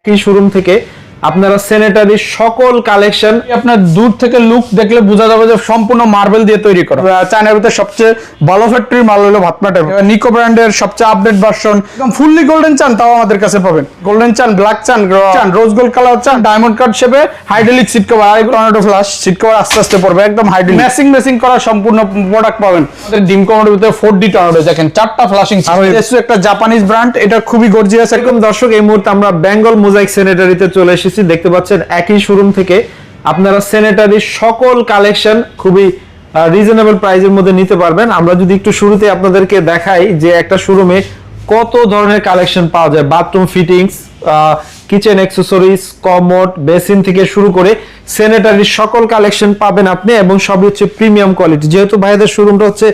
কি শোরুম থেকে আপনারা স্যানিটারি সকল কালেকশন আপনার দূর থেকে লুক দেখলে বোঝা যাবে যে সম্পূর্ণ মার্বেল দিয়ে তৈরি করা। চায়নার ভিতরে সবচেয়ে ভালো ফ্যাক্টরি মাল হলো ভাতমাটা, নিকো ব্র্যান্ডের সবচেয়ে আপডেট ভার্সন। একদম ফুললি গোল্ডেন চান তাও আমাদের কাছে পাবেন। গোল্ডেন চান, ব্ল্যাক চান, রোজ গোল্ড কালার চান, ডায়মন্ড কাট শেপে হাইড্রোলিক সিট কভার, আর টর্নেডো ফ্লাশ সিট কভার আস্তে আস্তে পড়বে একদম হাইড্রোলিক ম্যাচিং করা সম্পূর্ণ প্রোডাক্ট পাবেন। আমাদের ডিম কমোডের ভিতরে 4D টর্নেডো দেখেন, 4টা ফ্লাশিং সিস্টেম, একটা জাপানিজ ব্র্যান্ড, এটা খুবই গর্জিয়াস। একদম দর্শক, এই মুহূর্তে আমরা বেঙ্গল মোজাইক স্যানিটারিতে চলে এসেছি। দেখতে পাচ্ছেন একই শোরুম থেকে আপনারা স্যানিটারি সকল কালেকশন খুবই রিজনেবল প্রাইসের মধ্যে নিতে পারবেন। আমরা যদি একটু শুরুতে আপনাদেরকে দেখাই যে একটা শোরুমে কত ধরনের কালেকশন পাওয়া যায়, bathroom fittings, kitchen accessories, commode, basin থেকে শুরু করে স্যানিটারি সকল কালেকশন পাবেন আপনি, এবং সবই হচ্ছে প্রিমিয়াম কোয়ালিটি। যেহেতু ভাইদের শোরুমটা হচ্ছে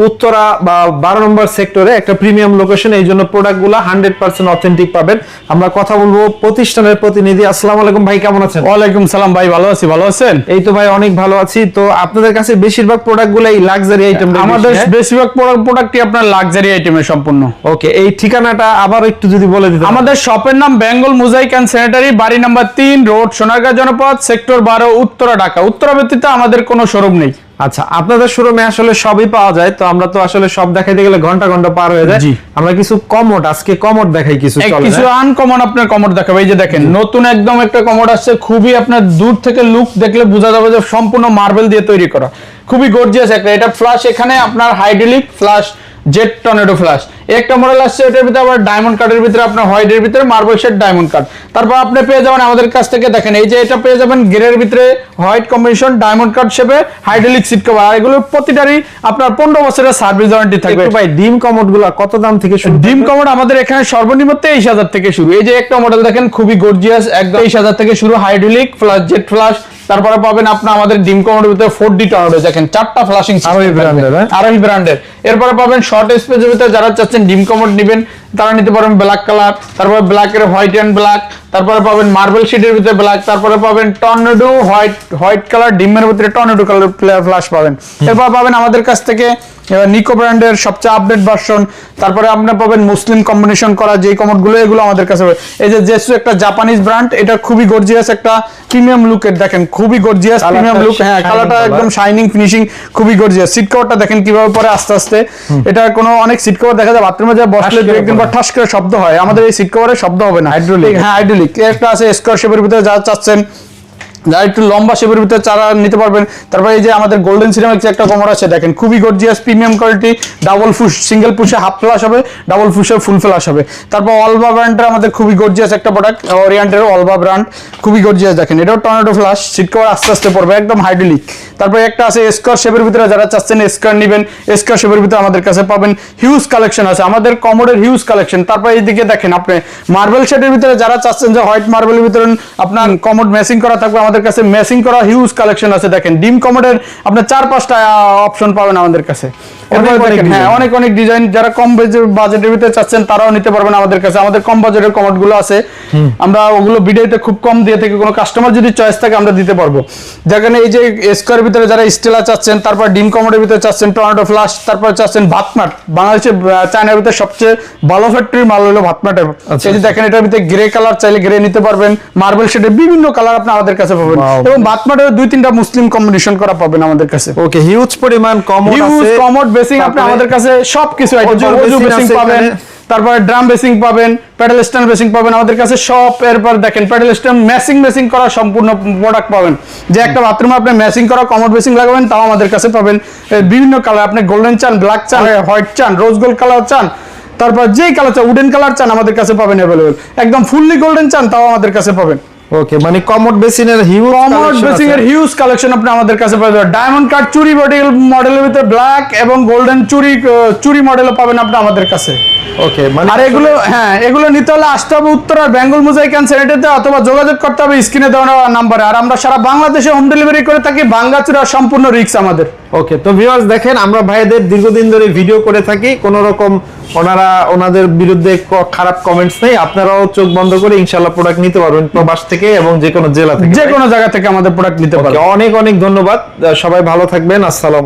উত্তরা বা 12 নম্বর সেক্টরে একটা প্রিমিয়াম লোকেশন, এই জন্য প্রোডাক্টগুলো 100% অথেন্টিক পাবেন। আমরা কথা বলবো প্রতিষ্ঠানের প্রতিনিধি। আসসালামু আলাইকুম ভাই, কেমন আছেন? ওয়ালাইকুম সালাম ভাই, ভালো আছি, ভালো আছেন? এই তো ভাই অনেক ভালো আছি। তো আপনাদের কাছে বেশিরভাগ প্রোডাক্টগুলো এই লাক্সারি আইটেম, আমাদের বেশিরভাগ প্রোডাক্টই আপনার লাক্সারি আইটেমের সম্পূর্ণ। ওকে, এই ঠিকানাটা আবার একটু যদি বলে দিতেন। আমাদের শপের নাম বেঙ্গল মোজাইক এন্ড স্যানিটারি, বাড়ি নাম্বার 3, রোড সোনারগাঁ জনপদ, সেক্টর 12, উত্তরা, ঢাকা। উত্তরা ব্যতীত আমাদের কোনো শোরুম নেই। আচ্ছা, আপনাদের শোরুমে আসলে সবই পাওয়া যায়, তো আমরা তো আসলে সব দেখাইতে গেলে ঘন্টা ঘন্টা পার হয়ে যায়। আমরা কিছু কমোড, আজকে কমোড দেখাই, কিছু আনকমন আপনার কমোড দেখাবো। এই যে দেখেন, নতুন একদম একটা কমোড আসছে, খুবই আপনার দূর থেকে লুক দেখলে বোঝা যাবে যে সম্পূর্ণ মার্বেল দিয়ে তৈরি করা, খুবই গর্জিয়াস একটা। এটা ফ্লাশ, এখানে আপনার hydraulic flush, jet tornado flush একটা মডেল আসছে। এটার ভিতরে আবার ডায়মন্ড কাটের ভিতরে আপনার হোয়াইটের ভিতরে মার্বেল শেড ডায়মন্ড কাট। তারপর আপনি পেয়ে যাবেন আমাদের কাছ থেকে, দেখেন এই যে এটা পেয়ে যাবেন গ্রের ভিতরে হোয়াইট কম্বিনেশন ডায়মন্ড কাট শেপে হাইড্রোলিক সিট কভার, আর এগুলো প্রতিটারই আপনার 15 বছরের সার্ভিস ওয়ারেন্টি থাকবে। ভাই ডিম কমোড গুলো কত দাম থেকে শুরু? ডিম কমোড আমাদের এখানে সর্বনিম্ন 23,000 থেকে শুরু। এই যে একটা মডেল দেখেন, খুবই গর্জিয়াস, একদম 23,000 থেকে শুরু, হাইড্রোলিক ফ্লাশ, জেট ফ্লাশ। তারপরে পাবেন আপনার আমাদের ডিম কমোডের ভিতরে 4D টর্নেডো দেখেন, 4টা ফ্লাশিং আরোহী ব্র্যান্ডের। এরপরে পাবেন শর্ট স্পেসের ভিতরে যারা চাচ্ছেন ডিম কমোড নেবেন তারা নিতে পারেন ব্ল্যাক কালার, তারপরে ব্ল্যাকের হোয়াইট এন্ড ব্ল্যাক, তারপরে পাবেন মার্বেল শেডের ভিতরে ব্ল্যাক, তারপরে পাবেন টর্নেডো হোয়াইট কালার, ডিমের ভিতরে টর্নেডো কালার ফ্লাশ পাবেন। এরপর পাবেন আমাদের কাছ থেকে নিকো ব্র্যান্ডের সবচেয়ে আপডেট ভার্সন। তারপরে আপনারা পাবেন মুসলিম কম্বিনেশন করা যে কমোডগুলো, এগুলো আমাদের কাছে। এই যে জেসু একটা জাপানিজ ব্র্যান্ড, এটা খুবই গর্জিয়াস একটা প্রিমিয়াম লুকের, দেখেন খুবই গর্জিয়াস প্রিমিয়াম লুক। হ্যাঁ, কালারটা একদম শাইনিং ফিনিশিং, খুবই গর্জিয়াস। সিট কভারটা দেখেন কিভাবে পরে আস্তে আস্তে। এটা কোনো অনেক সিট কভার দেখা যায় বাথরুমে যা বসলে একদিন পর ঠাস করে শব্দ হয়, আমাদের এই সিট কভারের শব্দ হবে না। হাইড্রোলিক, হ্যাঁ হাইড্রোলিক। একটা আছে স্কোয়ার শেপের ভিতরে যা চাচ্ছেন, যারা একটু লম্বা শেপের ভিতরে চারা নিতে পারবেন। তারপরে এই যে আমাদের গোল্ডেন সিরামিক্স একটা কমোড আছে, দেখেন খুবই gorgeous premium quality, double push, single পুশে হাফ ফ্লাশ হবে, ডাবল ফুশে ফুল ফ্লাশ হবে। তারপর অলবা ব্র্যান্ডের আমাদের খুবই গর্জিয়াস একটা প্রোডাক্ট, ওরিয়েন্টের অলবা ব্র্যান্ড, খুবই গর্জিয়াস। দেখেন এটাও টর্নেডো ফ্লাশ, সিট কভার আস্তে আস্তে পড়বে একদম হাইড্রোলিক। তারপরে একটা আছে স্কোয়ার শেপের ভিতরে, যারা চাচ্ছেন স্কোয়ার নেবেন, স্কোয়ার শেপের ভিতরে আমাদের কাছে পাবেন হিউজ কালেকশন আছে, আমাদের কমোডের হিউজ কালেকশন। তারপর এইদিকে দেখেন আপনি মার্বেল শেডের ভিতরে যারা চাচ্ছেন যে হোয়াইট মার্বেলের ভিতরে আপনার কমোড ম্যাচিং করা থাকবে, আমাদের কাছে ম্যাচিং করা হিউজ কালেকশন আছে। দেখেন ডিম কমোডের আপনার 4-5টা অপশন পাবেন আমাদের কাছে। হ্যাঁ, অনেক ডিজাইন, যারা কম বাজেটের ভিতরে চাচ্ছেন তারাও নিতে পারবেন আমাদের কাছে। আমাদের কম বাজেটের কমোড গুলো আছে, আমরা ওগুলো ভিডিওতে খুব কম দিয়ে থেকে, কোনো কাস্টমার যদি চয়েস থাকে আমরা দিতে পারবো। যেখানে এই যে স্কোয়ার ভিতরে যারা স্টেলা চাচ্ছেন, তারপর ডিম কমোডের ভিতরে চাচ্ছেন টর্নেডো ফ্লাশ, তারপর চাচ্ছেন ভাতমাট, বাংলাদেশে চায়নার ভিতরে সবচেয়ে ভালো ফ্যাক্টরি মাল হলো ভাতমাটের। এই যে দেখেন এটার ভিতরে গ্রে কালার চাইলে গ্রে নিতে পারবেন, মার্বেল শেডের বিভিন্ন কালার আপনি আমাদের কাছে পাবেন, এবং ভাতমাটের 2-3টা মুসলিম কম্বিনেশন করা পাবেন আমাদের কাছে। ওকে, হিউজ পরিমাণ কমোড আছে, কমোড বেসিং আপনি আমাদের কাছে সবকিছু বেসিং পাবেন, তারপরে ড্রাম বেসিং পাবেন, প্যাডেল স্ট্যান্ড বেসিং পাবেন আমাদের কাছে সব। এরপর দেখেন প্যাডেল স্ট্যান্ড ম্যাচিং করা সম্পূর্ণ প্রোডাক্ট পাবেন। যে একটা বাথরুমে আপনি ম্যাচিং করা কমোড বেসিং লাগাবেন তাও আমাদের কাছে পাবেন। বিভিন্ন কালার, আপনি গোল্ডেন চান, ব্ল্যাক চান, হোয়াইট চান, রোজ গোল্ড কালার চান, তারপর যেই কালার চান, উডেন কালার চান আমাদের কাছে পাবেন अवेलेबल। একদম ফুললি গোল্ডেন চান তাও আমাদের কাছে পাবেন। ওকে, মানে কমোড বেসিনের হিউজ কালেকশন আপনি আমাদের কাছে পাবেন। ডায়মন্ড কাট চুরি মডেলের ভিতরে ব্ল্যাক এবং গোল্ডেন চুরি মডেলও পাবেন আপনি আমাদের কাছে। ওকে, মানে আর এগুলো নিতে হলে আসতে হবে উত্তরার বেঙ্গল মোজাইক এন্ড স্যানিটারিতে, অথবা যোগাযোগ করতে হবে স্ক্রিনে দেওয়া নাম্বারে। আর আমরা সারা বাংলাদেশে হোম ডেলিভারি করে থাকি, ভাঙ্গাচুরা সম্পূর্ণ রিস্ক আমাদের। ওকে, তো ভিউয়ার্স দেখেন, আমরা ভাইদের দীর্ঘদিন ধরে ভিডিও করে থাকি, কোনো রকম ওনাদের বিরুদ্ধে খারাপ কমেন্টস নেই। আপনারাও চোখ বন্ধ করে ইনশাআল্লাহ প্রোডাক্ট নিতে পারবেন প্রবাস থেকে, এবং যে কোনো জেলা থেকে, যে কোনো জায়গা থেকে আমাদের প্রোডাক্ট নিতে পারবেন। অনেক ধন্যবাদ, সবাই ভালো থাকবেন। আসসালাম।